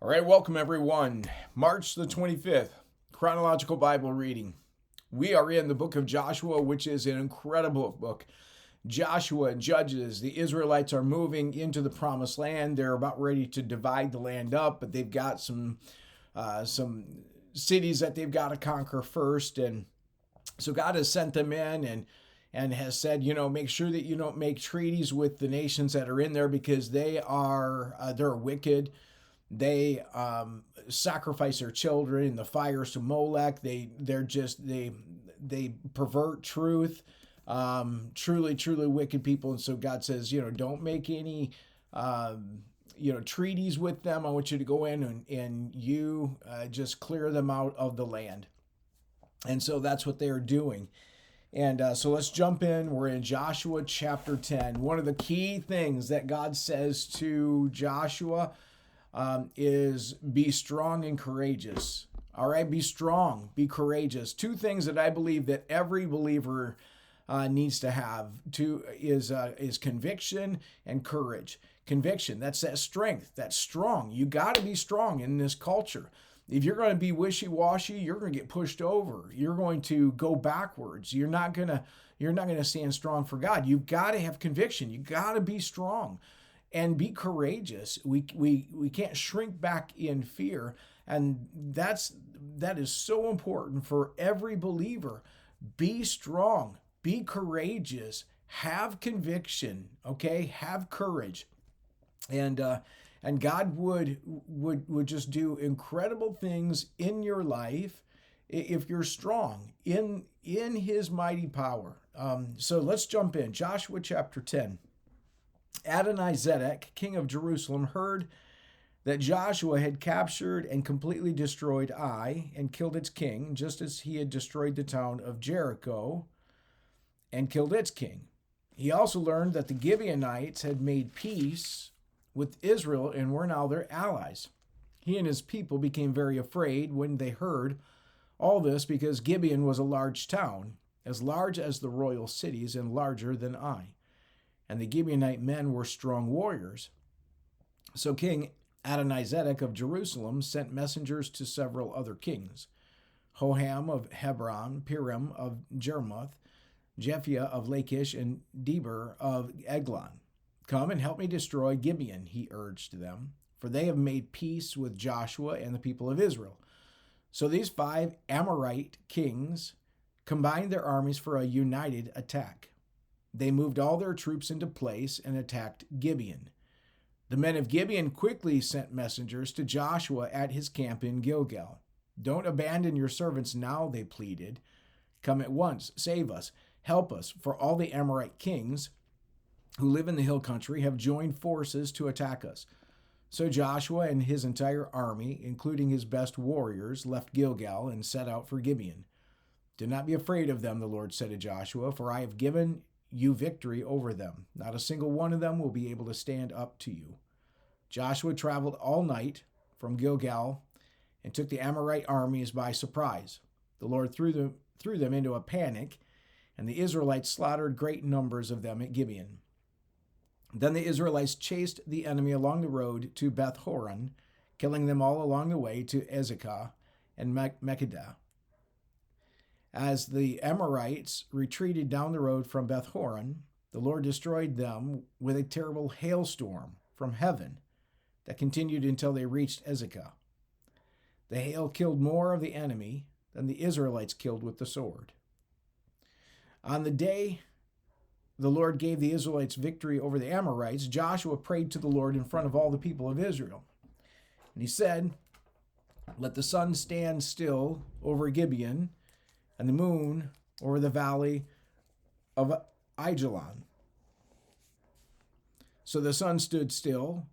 All right, welcome everyone. March the 25th, Chronological Bible reading. We are in the book of Joshua, which is an incredible book. Joshua and Judges, the Israelites are moving into the promised land. They're about ready to divide the land up, but they've got some cities that they've got to conquer first. And so God has sent them in and has said, make sure that you don't make treaties with the nations that are in there because they're wicked. They sacrifice their children in the fires to Molech. They pervert truth. Truly wicked people. And so God says, don't make any treaties with them. I want you to go in and you just clear them out of the land. And so that's what they're doing. And so let's jump in. We're in Joshua chapter 10. One of the key things that God says to Joshua is be strong and courageous. All right, be strong, be courageous. Two things that I believe that every believer needs to have is conviction and courage. Conviction, that's that strength, that's strong. You got to be strong in this culture. If you're going to be wishy-washy, you're going to get pushed over. You're going to go backwards. You're not going to stand strong for God. You've got to have conviction. You got to be strong and be courageous. We can't shrink back in fear, and that is so important for every believer. Be strong, be courageous, have conviction, okay? Have courage. And God would just do incredible things in your life if you're strong in his mighty power. So let's jump in. Joshua chapter 10. Adonizedek, king of Jerusalem, heard that Joshua had captured and completely destroyed Ai and killed its king, just as he had destroyed the town of Jericho and killed its king. He also learned that the Gibeonites had made peace with Israel and were now their allies. He and his people became very afraid when they heard all this because Gibeon was a large town, as large as the royal cities and larger than Ai. And the Gibeonite men were strong warriors. So King Adonizedek of Jerusalem sent messengers to several other kings, Hoham of Hebron, Piram of Jermuth, Jephthah of Lachish, and Deber of Eglon. Come and help me destroy Gibeon, he urged them, for they have made peace with Joshua and the people of Israel. So these 5 Amorite kings combined their armies for a united attack. They moved all their troops into place and attacked Gibeon. The men of Gibeon quickly sent messengers to Joshua at his camp in Gilgal. Don't abandon your servants now, they pleaded. Come at once, save us, help us, for all the Amorite kings who live in the hill country have joined forces to attack us. So Joshua and his entire army, including his best warriors, left Gilgal and set out for Gibeon. Do not be afraid of them, the Lord said to Joshua, for I have given you victory over them. Not a single one of them will be able to stand up to you. Joshua traveled all night from Gilgal and took the Amorite armies by surprise. The Lord threw them into a panic, and the Israelites slaughtered great numbers of them at Gibeon. Then the Israelites chased the enemy along the road to Beth Horon, killing them all along the way to Ezekah and Mekkedah. As the Amorites retreated down the road from Beth Horon, the Lord destroyed them with a terrible hailstorm from heaven that continued until they reached Ezekah. The hail killed more of the enemy than the Israelites killed with the sword. On the day the Lord gave the Israelites victory over the Amorites, Joshua prayed to the Lord in front of all the people of Israel. And he said, let the sun stand still over Gibeon and the moon over the valley of Aijalon. So the sun stood still,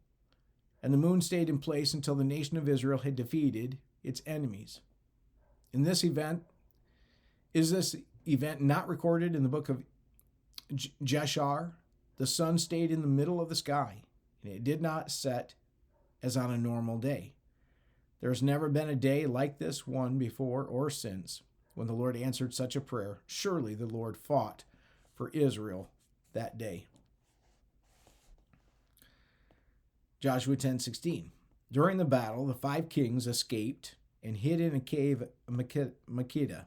and the moon stayed in place until the nation of Israel had defeated its enemies. Is this event not recorded in the book of Jeshar? The sun stayed in the middle of the sky, and it did not set as on a normal day. There has never been a day like this one before or since, when the Lord answered such a prayer. Surely the Lord fought for Israel that day. Joshua 10:16. During the battle, the 5 kings escaped and hid in a cave at Makkedah.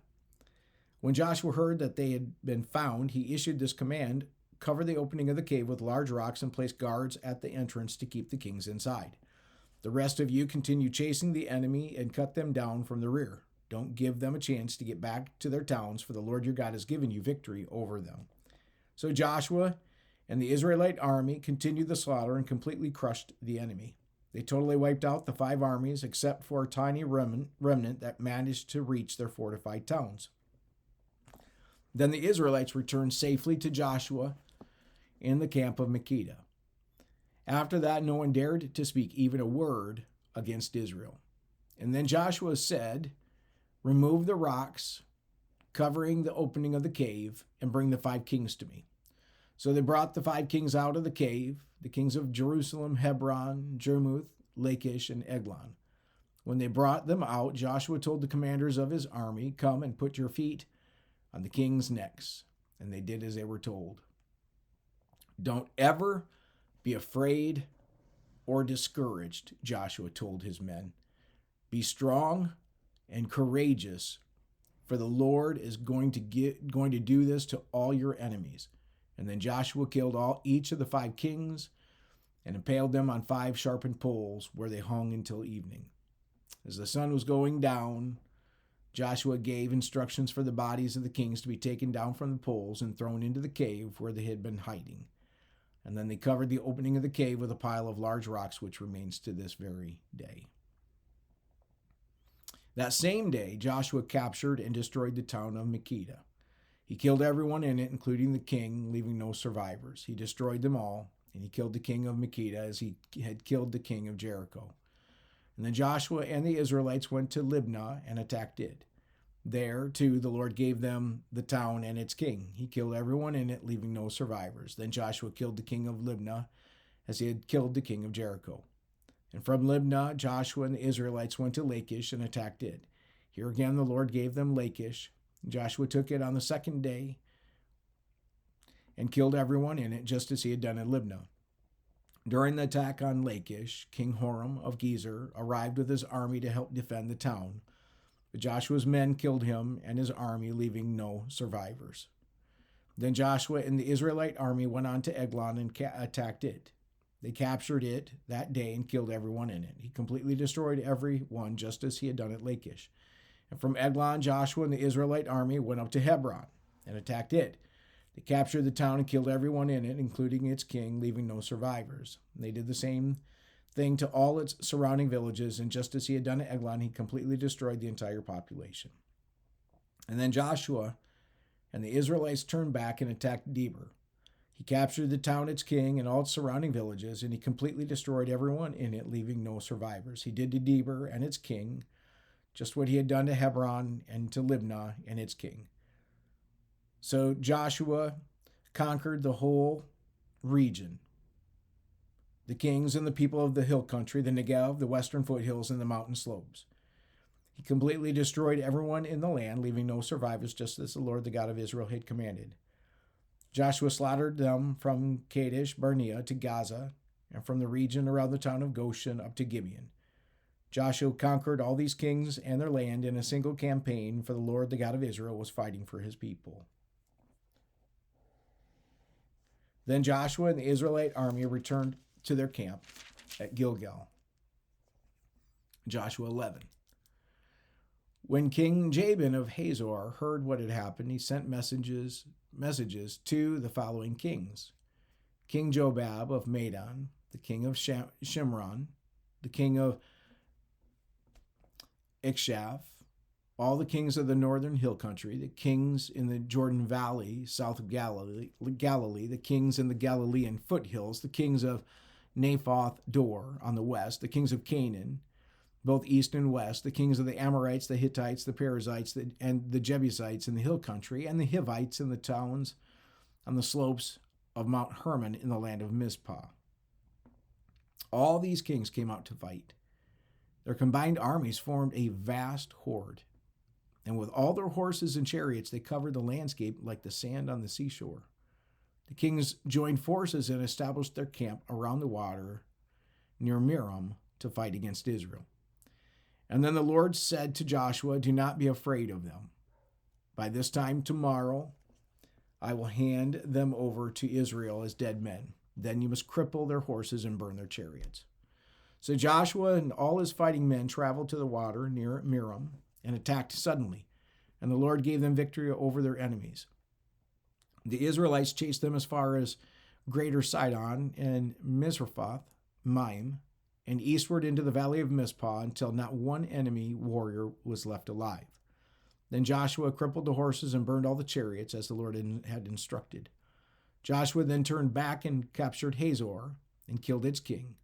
When Joshua heard that they had been found, he issued this command: cover the opening of the cave with large rocks and place guards at the entrance to keep the kings inside. The rest of you continue chasing the enemy and cut them down from the rear. Don't give them a chance to get back to their towns, for the Lord your God has given you victory over them. So Joshua and the Israelite army continued the slaughter and completely crushed the enemy. They totally wiped out the 5 armies except for a tiny remnant that managed to reach their fortified towns. Then the Israelites returned safely to Joshua in the camp of Makkedah. After that, no one dared to speak even a word against Israel. And then Joshua said, remove the rocks covering the opening of the cave and bring the 5 kings to me. So they brought the 5 kings out of the cave, the kings of Jerusalem, Hebron, Jarmuth, Lachish, and Eglon. When they brought them out, Joshua told the commanders of his army, come and put your feet on the kings' necks. And they did as they were told. Don't ever be afraid or discouraged, Joshua told his men. Be strong and courageous, for the Lord is going to do this to all your enemies. And then Joshua killed each of the 5 kings and impaled them on 5 sharpened poles, where they hung until evening. As the sun was going down, Joshua gave instructions for the bodies of the kings to be taken down from the poles and thrown into the cave where they had been hiding. And then they covered the opening of the cave with a pile of large rocks, which remains to this very day. That same day, Joshua captured and destroyed the town of Makkedah. He killed everyone in it, including the king, leaving no survivors. He destroyed them all, and he killed the king of Makkedah as he had killed the king of Jericho. And then Joshua and the Israelites went to Libnah and attacked it. There, too, the Lord gave them the town and its king. He killed everyone in it, leaving no survivors. Then Joshua killed the king of Libnah as he had killed the king of Jericho. And from Libnah, Joshua and the Israelites went to Lachish and attacked it. Here again, the Lord gave them Lachish. Joshua took it on the 2nd day and killed everyone in it, just as he had done in Libnah. During the attack on Lachish, King Horam of Gezer arrived with his army to help defend the town. But Joshua's men killed him and his army, leaving no survivors. Then Joshua and the Israelite army went on to Eglon and attacked it. They captured it that day and killed everyone in it. He completely destroyed everyone, just as he had done at Lachish. And from Eglon, Joshua and the Israelite army went up to Hebron and attacked it. They captured the town and killed everyone in it, including its king, leaving no survivors. And they did the same thing to all its surrounding villages, and just as he had done at Eglon, he completely destroyed the entire population. And then Joshua and the Israelites turned back and attacked Debir. He captured the town, its king, and all its surrounding villages, and he completely destroyed everyone in it, leaving no survivors. He did to Debir and its king just what he had done to Hebron and to Libnah and its king. So Joshua conquered the whole region, the kings and the people of the hill country, the Negev, the western foothills, and the mountain slopes. He completely destroyed everyone in the land, leaving no survivors, just as the Lord, the God of Israel, had commanded. Joshua slaughtered them from Kadesh Barnea to Gaza, and from the region around the town of Goshen up to Gibeon. Joshua conquered all these kings and their land in a single campaign, for the Lord, the God of Israel, was fighting for his people. Then Joshua and the Israelite army returned to their camp at Gilgal. Joshua 11. When King Jabin of Hazor heard what had happened, he sent messages to the following kings: King Jobab of Madon, the king of Shimron, the king of Ikshaf, all the kings of the northern hill country, the kings in the Jordan Valley, south of Galilee, the kings in the Galilean foothills, the kings of Naphoth Dor on the west, the kings of Canaan, both east and west, the kings of the Amorites, the Hittites, the Perizzites, and the Jebusites in the hill country, and the Hivites in the towns on the slopes of Mount Hermon in the land of Mizpah. All these kings came out to fight. Their combined armies formed a vast horde, and with all their horses and chariots, they covered the landscape like the sand on the seashore. The kings joined forces and established their camp around the water near Merom to fight against Israel. And then the Lord said to Joshua, "Do not be afraid of them. By this time tomorrow, I will hand them over to Israel as dead men. Then you must cripple their horses and burn their chariots." So Joshua and all his fighting men traveled to the water near Merom and attacked suddenly, and the Lord gave them victory over their enemies. The Israelites chased them as far as Greater Sidon and Misrephoth Maim, and eastward into the valley of Mizpah until not one enemy warrior was left alive. Then Joshua crippled the horses and burned all the chariots as the Lord had instructed. Joshua then turned back and captured Hazor and killed its king.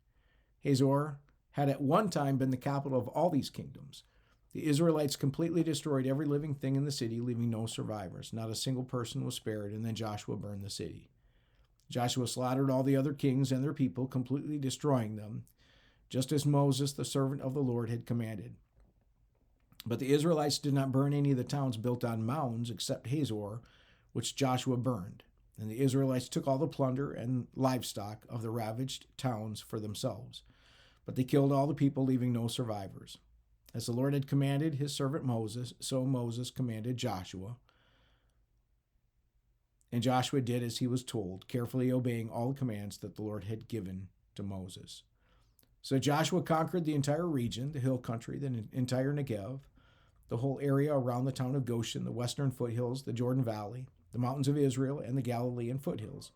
Hazor had at one time been the capital of all these kingdoms. The Israelites completely destroyed every living thing in the city, leaving no survivors. Not a single person was spared, and then Joshua burned the city. Joshua slaughtered all the other kings and their people, completely destroying them, just as Moses, the servant of the Lord, had commanded. But the Israelites did not burn any of the towns built on mounds except Hazor, which Joshua burned. And the Israelites took all the plunder and livestock of the ravaged towns for themselves. But they killed all the people, leaving no survivors. As the Lord had commanded his servant Moses, so Moses commanded Joshua. And Joshua did as he was told, carefully obeying all the commands that the Lord had given to Moses. So Joshua conquered the entire region, the hill country, the entire Negev, the whole area around the town of Goshen, the western foothills, the Jordan Valley, the mountains of Israel, and the Galilean foothills.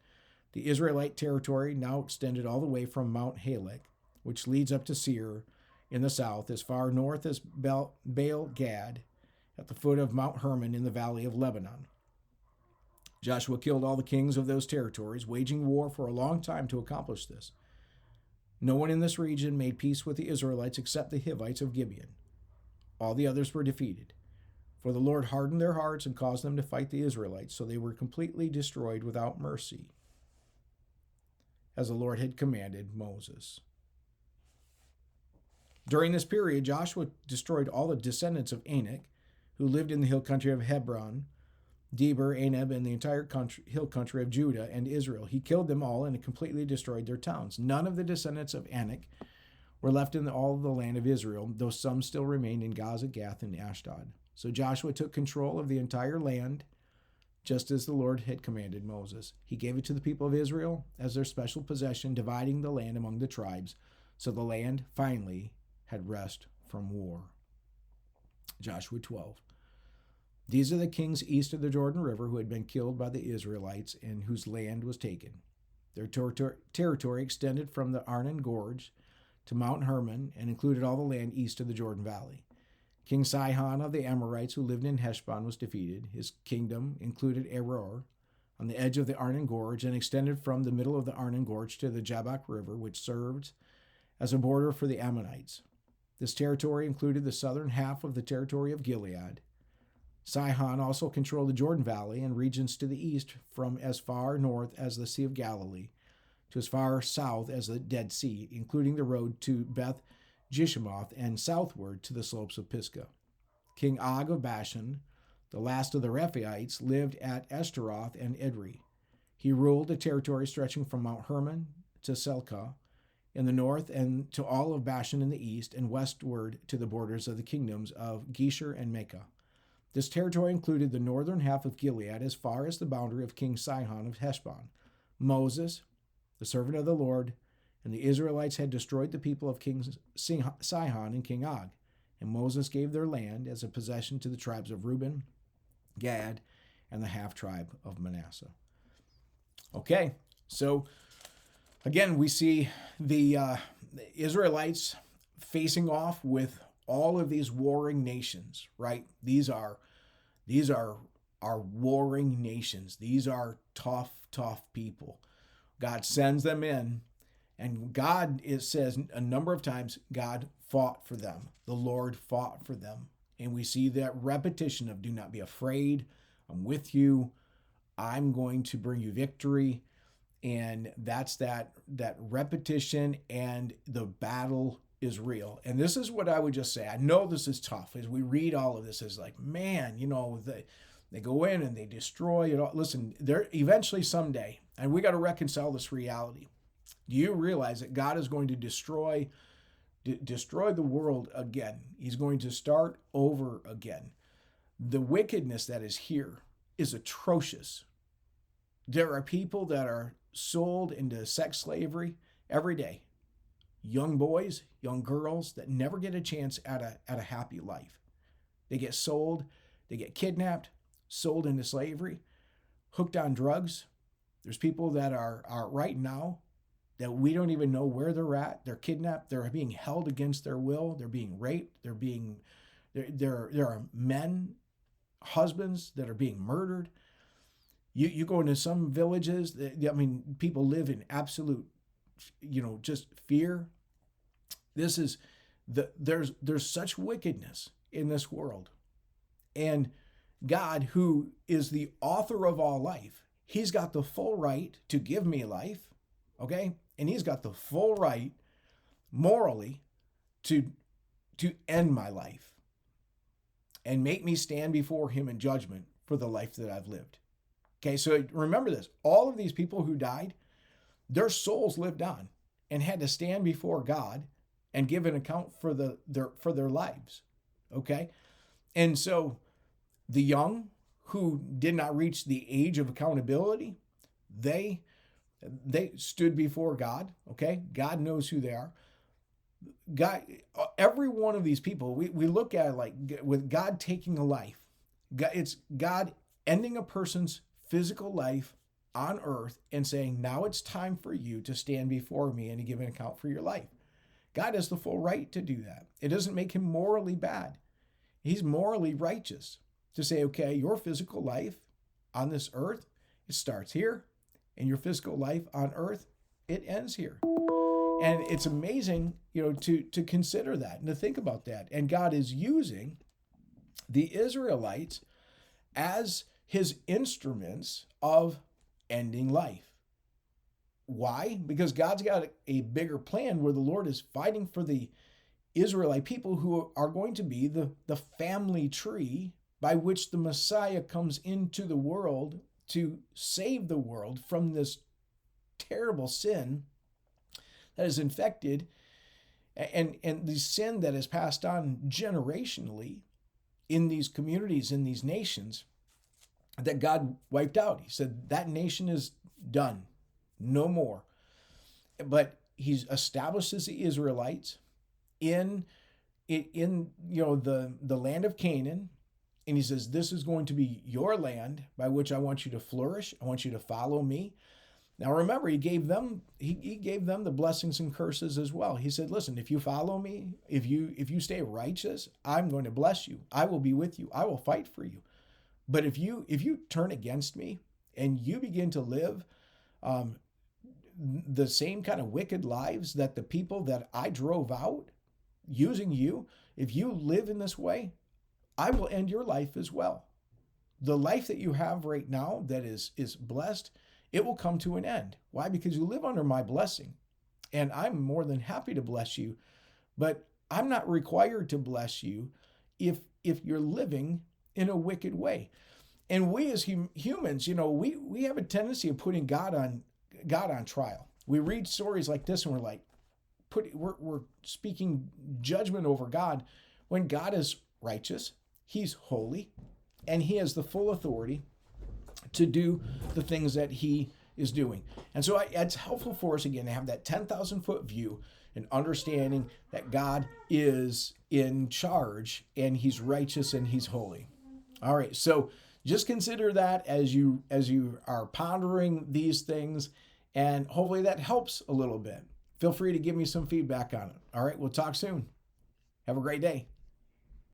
The Israelite territory now extended all the way from Mount Halak, which leads up to Seir in the south, as far north as Baal Gad, at the foot of Mount Hermon in the valley of Lebanon. Joshua killed all the kings of those territories, waging war for a long time to accomplish this. No one in this region made peace with the Israelites except the Hivites of Gibeon. All the others were defeated. For the Lord hardened their hearts and caused them to fight the Israelites, so they were completely destroyed without mercy, as the Lord had commanded Moses. During this period, Joshua destroyed all the descendants of Anak, who lived in the hill country of Hebron, Debir, Anab, and the entire hill country of Judah and Israel. He killed them all and completely destroyed their towns. None of the descendants of Anak were left in all of the land of Israel, though some still remained in Gaza, Gath, and Ashdod. So Joshua took control of the entire land, just as the Lord had commanded Moses. He gave it to the people of Israel as their special possession, dividing the land among the tribes. So the land finally had rest from war. Joshua 12. These are the kings east of the Jordan River who had been killed by the Israelites and whose land was taken. Their territory extended from the Arnon Gorge to Mount Hermon and included all the land east of the Jordan Valley. King Sihon of the Amorites, who lived in Heshbon, was defeated. His kingdom included Aroer on the edge of the Arnon Gorge and extended from the middle of the Arnon Gorge to the Jabbok River, which served as a border for the Ammonites. This territory included the southern half of the territory of Gilead. Sihon also controlled the Jordan Valley and regions to the east from as far north as the Sea of Galilee to as far south as the Dead Sea, including the road to Beth Jeshimoth and southward to the slopes of Pisgah. King Og of Bashan, the last of the Rephaites, lived at Ashtaroth and Edrei. He ruled a territory stretching from Mount Hermon to Selkah in the north and to all of Bashan in the east and westward to the borders of the kingdoms of Geshur and Maacah. This territory included the northern half of Gilead as far as the boundary of King Sihon of Heshbon. Moses, the servant of the Lord, and the Israelites had destroyed the people of King Sihon and King Og, and Moses gave their land as a possession to the tribes of Reuben, Gad, and the half-tribe of Manasseh. Okay, so again, we see the Israelites facing off with all of these warring nations, right? These are warring nations. These are tough people. God sends them in, and God, it says a number of times, God fought for them. The Lord fought for them. And we see that repetition of do not be afraid. I'm with you. I'm going to bring you victory. And that's that repetition, and the battle is real. And this is what I would just say. I know this is tough. As we read all of this, it's like, man, they go in and they destroy it all. Listen, they're eventually someday, and we got to reconcile this reality. Do you realize that God is going to destroy destroy the world again. He's going to start over again. The wickedness that is here is atrocious. There are people that are sold into sex slavery every day. Young boys, young girls that never get a chance at a happy life. They get sold, they get kidnapped, sold into slavery, hooked on drugs. There's people that are right now that we don't even know where they're at. They're kidnapped. They're being held against their will. They're being raped. There are men, husbands that are being murdered. You go into some villages, people live in absolute, just fear. There's such wickedness in this world. And God, who is the author of all life, he's got the full right to give me life, okay? And he's got the full right morally to end my life and make me stand before him in judgment for the life that I've lived. Okay, so remember this. All of these people who died, their souls lived on and had to stand before God and give an account for their lives. Okay? And so the young who did not reach the age of accountability, they stood before God. Okay? God knows who they are. God, every one of these people, we look at it like with God taking a life. It's God ending a person's physical life on earth and saying, now it's time for you to stand before me and to give an account for your life. God has the full right to do that. It doesn't make him morally bad. He's morally righteous to say, okay, your physical life on this earth, it starts here, and your physical life on earth, it ends here. And it's amazing, to consider that and to think about that. And God is using the Israelites as his instruments of ending life. Why? Because God's got a bigger plan where the Lord is fighting for the Israelite people who are going to be the family tree by which the Messiah comes into the world to save the world from this terrible sin that is infected and the sin that is passed on generationally in these communities, in these nations, that God wiped out. He said that nation is done, no more. But he establishes the Israelites in the land of Canaan, and he says, this is going to be your land by which I want you to flourish. I want you to follow me. Now remember, he gave them the blessings and curses as well. He said, listen, if you follow me, if you stay righteous, I'm going to bless you. I will be with you. I will fight for you. But if you turn against me and you begin to live the same kind of wicked lives that the people that I drove out using you, if you live in this way, I will end your life as well. The life that you have right now that is blessed, it will come to an end. Why? Because you live under my blessing. And I'm more than happy to bless you, but I'm not required to bless you if you're living in a wicked way. And we as humans, we have a tendency of putting God on trial. We read stories like this and we're like, we're speaking judgment over God when God is righteous, he's holy, and he has the full authority to do the things that he is doing. And so it's helpful for us, again, to have that 10,000-foot view and understanding that God is in charge and he's righteous and he's holy. All right, so just consider that as you are pondering these things, and hopefully that helps a little bit. Feel free to give me some feedback on it. All right, we'll talk soon. Have a great day.